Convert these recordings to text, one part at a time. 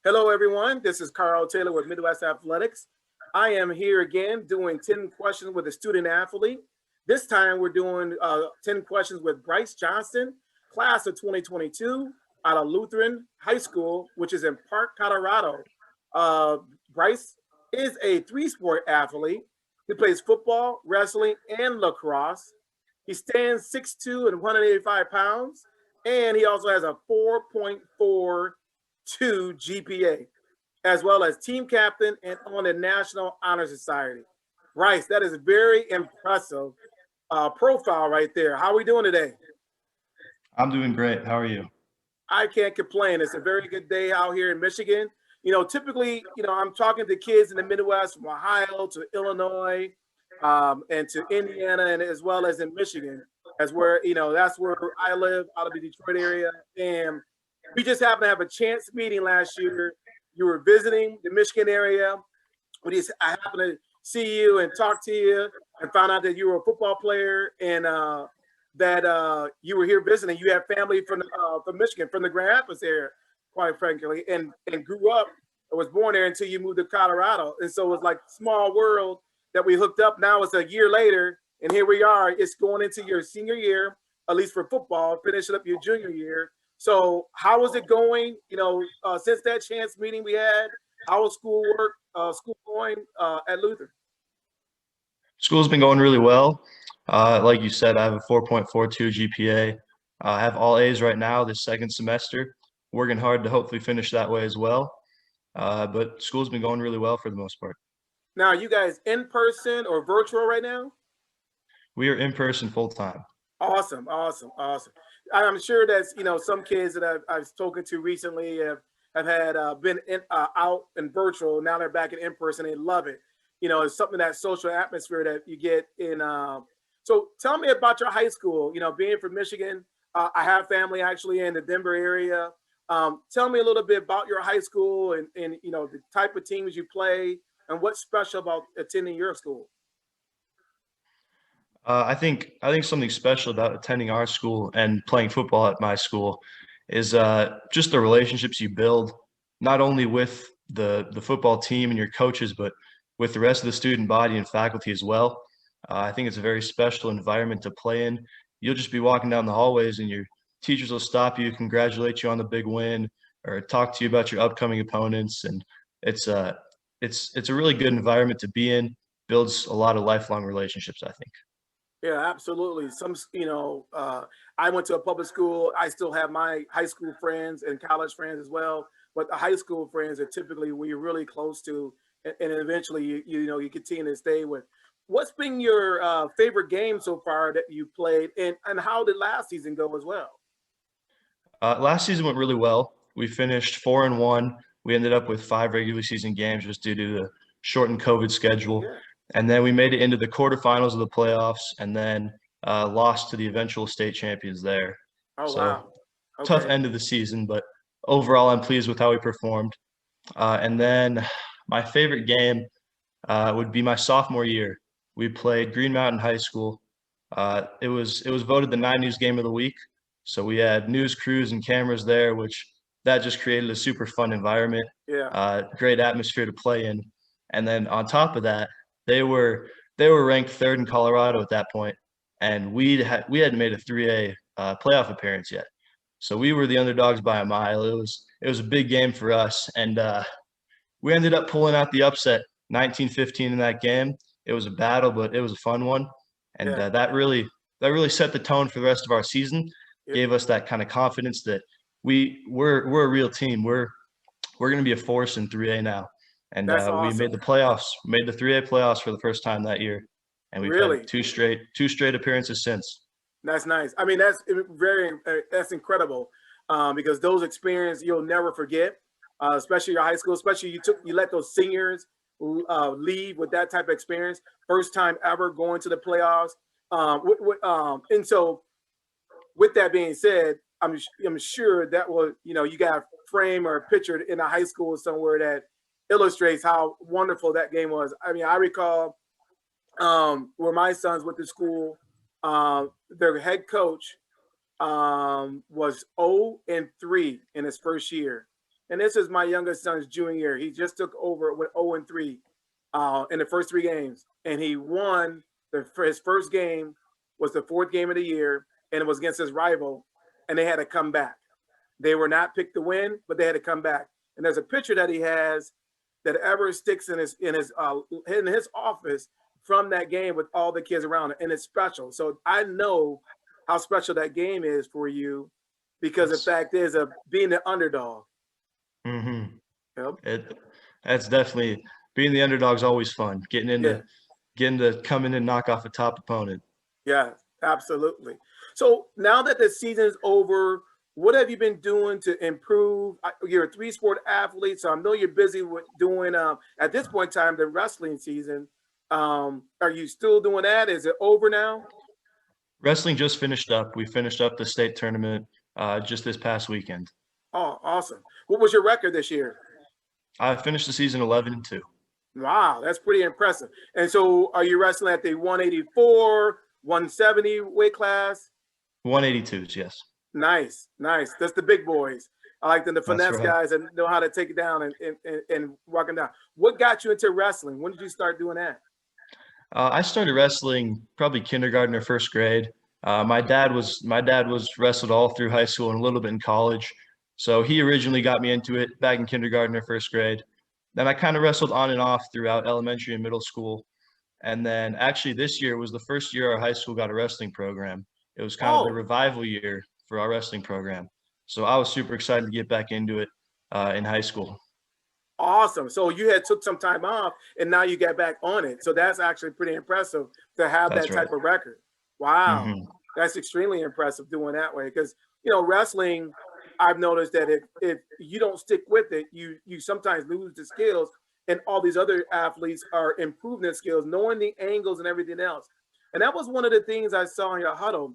Hello, everyone. This is Carl Taylor with Midwest Athletics. I am here again doing 10 questions with a student athlete. This time we're doing 10 questions with Bryce Johnson, class of 2022 out of Lutheran High School, which is in Park, Colorado. Bryce is a three-sport athlete. He plays football, wrestling, and lacrosse. He stands 6'2" and 185 pounds, and he also has a 4.42 GPA, as well as team captain and on the National Honor Society. Bryce, that is a very impressive profile right there. How are we doing today? I'm doing great. How are you? I can't complain. It's a very good day out here in Michigan. Typically, I'm talking to kids in the Midwest from Ohio to Illinois and to Indiana, and as well as in Michigan, as where, that's where I live, out of the Detroit area. And we just happened to have a chance meeting last year. You were visiting the Michigan area. I happened to see you and talk to you and found out that you were a football player and that you were here visiting. You have family from Michigan, from the Grand Rapids area, quite frankly, and grew up or was born there until you moved to Colorado. And so it was like small world that we hooked up. Now it's a year later, and here we are. It's going into your senior year, at least for football, finishing up your junior year. So how is it going? Since that chance meeting we had, how was school going at Luther? School's been going really well. Like you said, I have a 4.42 GPA. I have all A's right now this second semester. Working hard to hopefully finish that way as well. But school's been going really well for the most part. Now, are you guys in person or virtual right now? We are in person full time. Awesome. I'm sure that's some kids that I've spoken to recently have had been out and virtual. Now they're back in person. They love it. It's something, that social atmosphere that you get in. So tell me about your high school. Being from Michigan, I have family actually in the Denver area. Tell me a little bit about your high school and the type of teams you play and what's special about attending your school. I think something special about attending our school and playing football at my school is just the relationships you build, not only with the football team and your coaches, but with the rest of the student body and faculty as well. I think it's a very special environment to play in. You'll just be walking down the hallways and your teachers will stop you, congratulate you on the big win, or talk to you about your upcoming opponents. And it's a really good environment to be in. Builds a lot of lifelong relationships, I think. Yeah, absolutely. I went to a public school. I still have my high school friends and college friends as well. But the high school friends are typically where you're really close to, and eventually you continue to stay with. What's been your favorite game so far that you played, and how did last season go as well? Last season went really well. We finished 4-1. We ended up with 5 regular season games just due to the shortened COVID schedule. Yeah. And then we made it into the quarterfinals of the playoffs and then lost to the eventual state champions there. Oh, so, wow. Okay. Tough end of the season, but overall I'm pleased with how we performed. And then my favorite game would be my sophomore year. We played Green Mountain High School. It was voted the 9 News Game of the Week. So we had news crews and cameras there, which that just created a super fun environment. Yeah. Great atmosphere to play in. And then on top of that, they were ranked 3rd in Colorado at that point, and we hadn't made a 3A playoff appearance yet. So we were the underdogs by a mile. It was a big game for us, and we ended up pulling out the upset, 19-15 in that game. It was a battle, but it was a fun one, and that really set the tone for the rest of our season. Gave us that kind of confidence that we're a real team. We're going to be a force in 3A now. And awesome. We made the playoffs, made the 3A playoffs for the first time that year. And we've had two straight appearances since. That's nice. I mean, that's incredible because those experiences you'll never forget, especially your high school, especially you let those seniors leave with that type of experience. First time ever going to the playoffs. And so with that being said, I'm sure that will, you got a frame or a picture in a high school somewhere that illustrates how wonderful that game was. I mean, I recall where my sons went to school, their head coach was 0-3 in his first year. And this is my youngest son's junior year. He just took over with 0-3 in the first 3 games. And he won his first game was the 4th game of the year, and it was against his rival, and they had to come back. They were not picked to win, but they had to come back. And there's a picture that he has that ever sticks in his office from that game with all the kids around it, and it's special. So I know how special that game is for you because the fact is of being the underdog. Mm-hmm. Yep. That's definitely being the underdog's always fun. Getting to come in and knock off a top opponent. Yeah, absolutely. So now that the season's over, what have you been doing to improve? You're a 3-sport athlete, so I know you're busy with doing at this point in time the wrestling season. Are you still doing that? Is it over now? Wrestling just finished up. We finished up the state tournament just this past weekend. Oh, awesome. What was your record this year? I finished the season 11-2. Wow, that's pretty impressive. And so are you wrestling at the 184, 170 weight class? 182s, yes. Nice, nice. That's the big boys. I like the finesse guys that know how to take it down and walk them down. What got you into wrestling? When did you start doing that? I started wrestling probably kindergarten or first grade. My dad was wrestled all through high school and a little bit in college. So he originally got me into it back in kindergarten or first grade. Then I kind of wrestled on and off throughout elementary and middle school. And then actually this year was the first year our high school got a wrestling program. It was kind of the revival year for our wrestling program. So I was super excited to get back into it in high school. Awesome. So you had took some time off and now you get back on it. So that's actually pretty impressive to have that type of record. Wow. Mm-hmm. That's extremely impressive doing that way. Because, wrestling, I've noticed that if you don't stick with it, you sometimes lose the skills, and all these other athletes are improving their skills, knowing the angles and everything else. And that was one of the things I saw in your huddle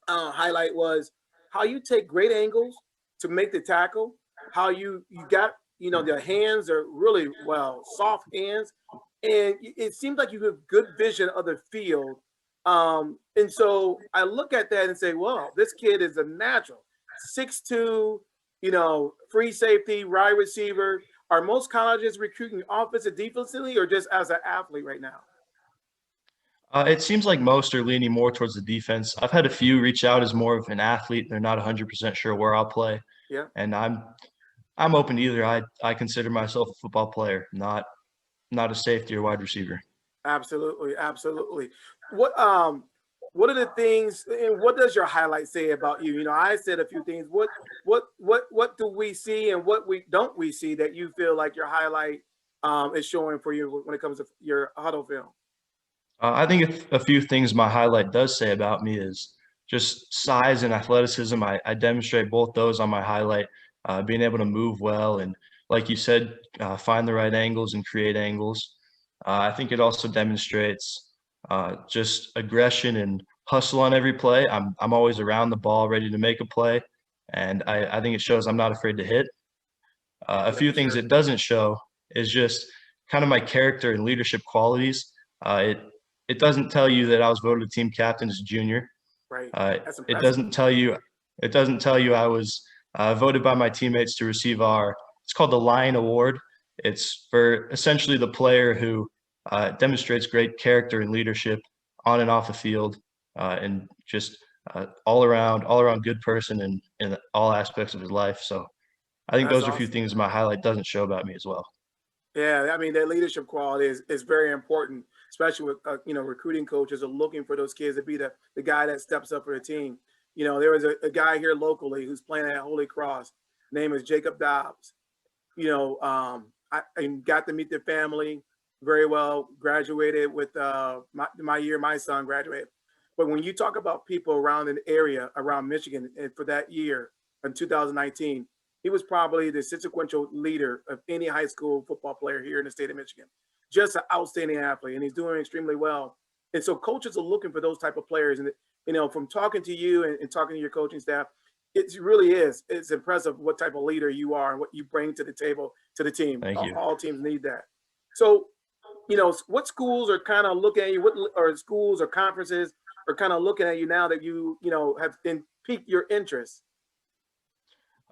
highlight was how you take great angles to make the tackle, how you got, their hands are really soft hands. And it seems like you have good vision of the field. And so I look at that and say, well, this kid is a natural 6'2", free safety, wide receiver. Are most colleges recruiting offensive defensively or just as an athlete right now? It seems like most are leaning more towards the defense. I've had a few reach out as more of an athlete. They're not 100% sure where I'll play. Yeah. And I'm open to either. I consider myself a football player, not a safety or wide receiver. Absolutely, absolutely. What are the things, and what does your highlight say about you? I said a few things. What do we see and what don't we see that you feel like your highlight is showing for you when it comes to your huddle film? I think a few things my highlight does say about me is just size and athleticism. I demonstrate both those on my highlight, being able to move well and, like you said, find the right angles and create angles. I think it also demonstrates just aggression and hustle on every play. I'm always around the ball, ready to make a play, and I think it shows I'm not afraid to hit. A few things it doesn't show is just kind of my character and leadership qualities. It doesn't tell you that I was voted team captain as a junior. Right. It doesn't tell you I was voted by my teammates to receive it's called the Lion Award. It's for essentially the player who demonstrates great character and leadership on and off the field, and just all around good person in all aspects of his life. So I think those are a few things my highlight doesn't show about me as well. Yeah, I mean, that leadership quality is very important, especially with recruiting coaches are looking for those kids to be the guy that steps up for the team. There was a guy here locally who's playing at Holy Cross. Name is Jacob Dobbs. I got to meet the family very well. Graduated with my son graduated. But when you talk about people around an area around Michigan, and for that year in 2019. He was probably the consequential leader of any high school football player here in the state of Michigan. Just an outstanding athlete, and he's doing extremely well. And so coaches are looking for those type of players. And, from talking to you and talking to your coaching staff, it really is. It's impressive what type of leader you are and what you bring to the table, to the team. Thank you. All teams need that. So, what schools are kind of looking at you? What are schools or conferences are kind of looking at you now that you know have piqued your interest?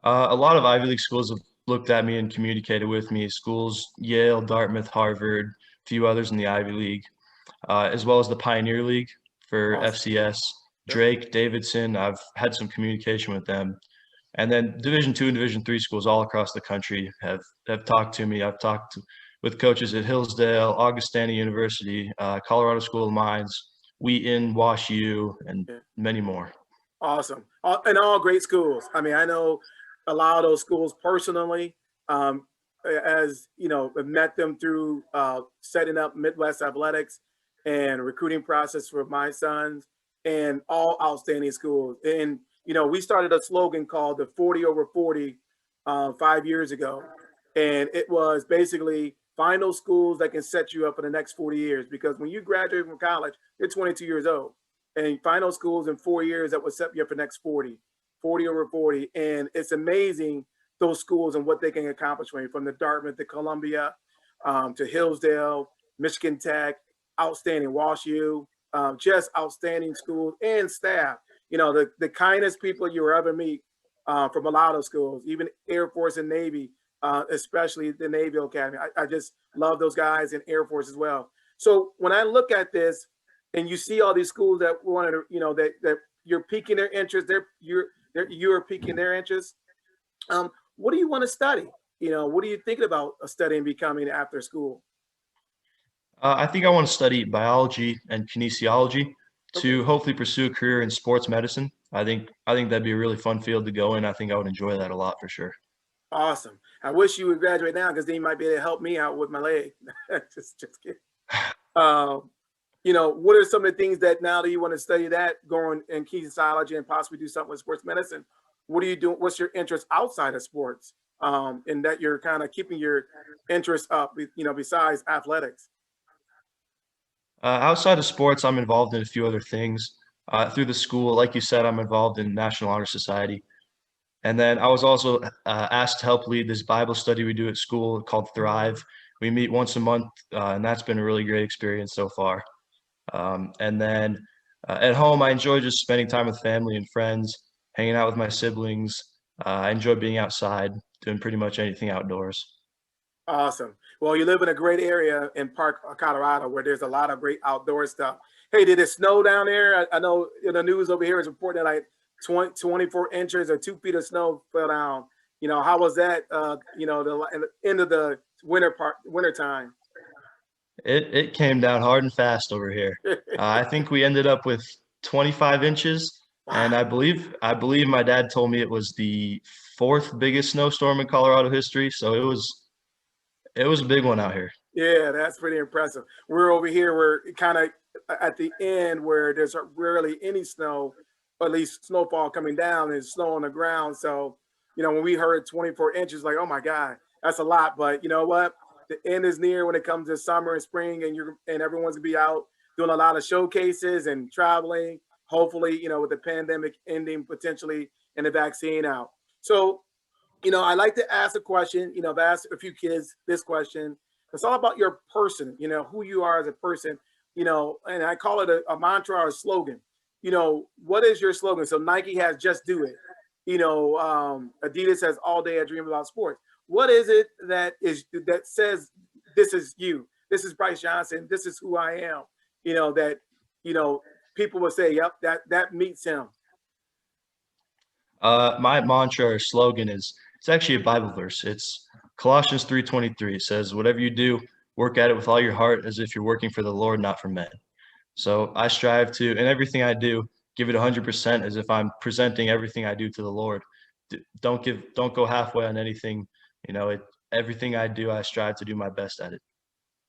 A lot of Ivy League schools have looked at me and communicated with me. Schools, Yale, Dartmouth, Harvard, a few others in the Ivy League, as well as the Pioneer League for Awesome. FCS. Yep. Drake, Davidson, I've had some communication with them. And then Division II and Division III schools all across the country have talked to me. I've talked with coaches at Hillsdale, Augustana University, Colorado School of Mines, Wheaton, Wash U, and Yeah. many more. Awesome. And all great schools. I mean, I know a lot of those schools personally, um, as you know, I've met them through setting up Midwest athletics and recruiting process for my sons, and all outstanding schools. And you know, we started a slogan called the 40 over 40 5 years ago, and it was basically find those schools that can set you up for the next 40 years. Because when you graduate from college, you're 22 years old, and find those schools in 4 years that will set you up for the next 40 over 40. And it's amazing those schools and what they can accomplish for you, from the Dartmouth to Columbia, to Hillsdale, Michigan Tech, outstanding Wash U, just outstanding schools and staff. You know, the kindest people you will ever meet from a lot of schools, even Air Force and Navy, especially the Naval Academy. I just love those guys, and Air Force as well. So when I look at this, and you see all these schools that wanted to, you know, that you're piquing their interest, you're piquing their interest. What do you want to study? You know, what are you thinking about studying, becoming after school? I think I want to study biology and kinesiology Okay, to hopefully pursue a career in sports medicine. I think that'd be a really fun field to go in. I think I would enjoy that a lot for sure. awesome. I wish you would graduate now, because then you might be able to help me out with my leg. Just kidding. Um, you know, what are some of the things that now that you want to study that, going in kinesiology and possibly do something with sports medicine? What are you doing? What's your interest outside of sports? And that you're kind of keeping your interest up, you know, besides athletics. Outside of sports, I'm involved in a few other things. Through the school, like you said, I'm involved in National Honor Society. And then I was also asked to help lead this Bible study we do at school called Thrive. We meet once a month, and that's been a really great experience so far. And then at home, I enjoy just spending time with family and friends, hanging out with my siblings. I enjoy being outside, doing pretty much anything outdoors. Awesome. Well, you live in a great area in Park, Colorado, where there's a lot of great outdoor stuff. Hey, did it snow down there? I know in the news over here is reporting that like 24 inches or 2 feet of snow fell down. You know, how was that? You know, the end of the winter time. It came down hard and fast over here. I think we ended up with 25 inches, and Wow. I believe my dad told me it was the fourth biggest snowstorm in Colorado history. So it was a big one out here. Yeah, that's pretty impressive. We're over here, we're kind of at the end where there's rarely any snow, or at least snowfall coming down, and snow on the ground. So, you know, when we heard 24 inches, like, oh my God, that's a lot. But you know what? The end is near when it comes to summer and spring, and everyone's gonna be out doing a lot of showcases and traveling. Hopefully, you know, with the pandemic ending potentially and the vaccine out. So, you know, I like to ask a question. You know, I've asked a few kids this question. It's all about your person, you know, who you are as a person, you know, and I call it a mantra or a slogan. You know, what is your slogan? So Nike has just do it. You know, Adidas has all day I dream about sports. What is it that says this is you? This is Bryce Johnson. This is who I am. You know, that, you know, people will say, yep, that meets him. My mantra or slogan is it's actually a Bible verse. It's Colossians 3:23. It says, "Whatever you do, work at it with all your heart, as if you're working for the Lord, not for men." So I strive to, in everything I do, give it 100% as if I'm presenting everything I do to the Lord. Don't go halfway on anything. You know, everything I do, I strive to do my best at it.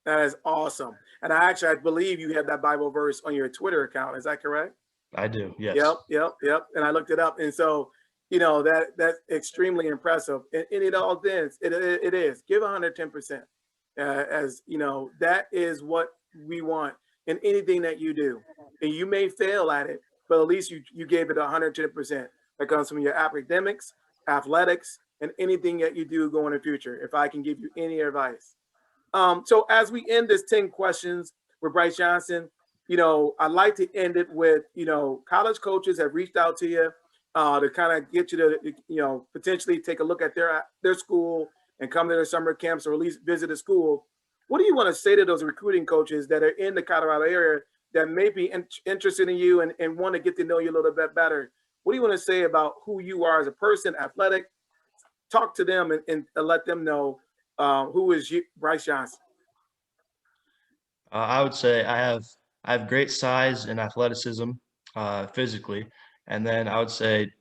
That is awesome. And I believe you have that Bible verse on your Twitter account. Is that correct? I do, yes. Yep. And I looked it up, and so you know that's extremely impressive. And it all is. It is. Give 110%. As you know, that is what we want in anything that you do. And you may fail at it, but at least you gave it 110%. That comes from your academics, athletics, and anything that you do going in the future. If I can give you any advice. So as we end this 10 questions with Bryce Johnson, I'd like to end it with, college coaches have reached out to you to kind of get you to, potentially take a look at their school and come to their summer camps or at least visit a school. What do you want to say to those recruiting coaches that are in the Colorado area that may be interested in you and want to get to know you a little bit better? What do you want to say about who you are as a person, athletic? Talk to them and let them know who is Bryce Johnson. I would say I have great size and athleticism physically, and then I would say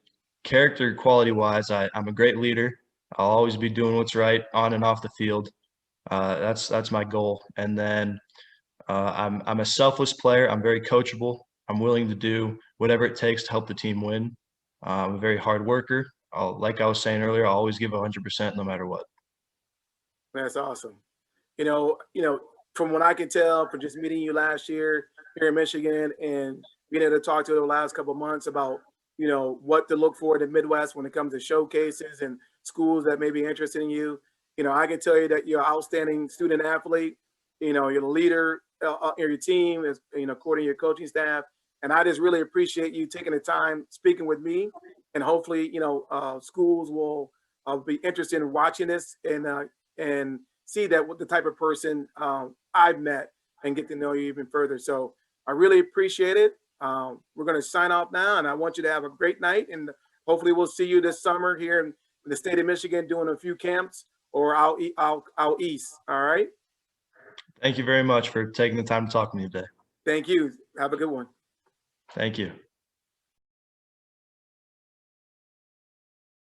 character quality wise, I'm a great leader. I'll always be doing what's right on and off the field. That's my goal. And then I'm a selfless player. I'm very coachable. I'm willing to do whatever it takes to help the team win. I'm a very hard worker. Like I was saying earlier, I'll always give 100% no matter what. That's awesome. From what I can tell from just meeting you last year here in Michigan and being able to talk to you the last couple of months about, what to look for in the Midwest when it comes to showcases and schools that may be interested in you. I can tell you that you're an outstanding student athlete. You're the leader in your team, as according to your coaching staff. And I just really appreciate you taking the time speaking with me. And hopefully, schools will be interested in watching this and see that what the type of person I've met and get to know you even further. So I really appreciate it. We're going to sign off now, and I want you to have a great night. And hopefully, we'll see you this summer here in the state of Michigan doing a few camps or out east. All right. Thank you very much for taking the time to talk to me today. Thank you. Have a good one. Thank you.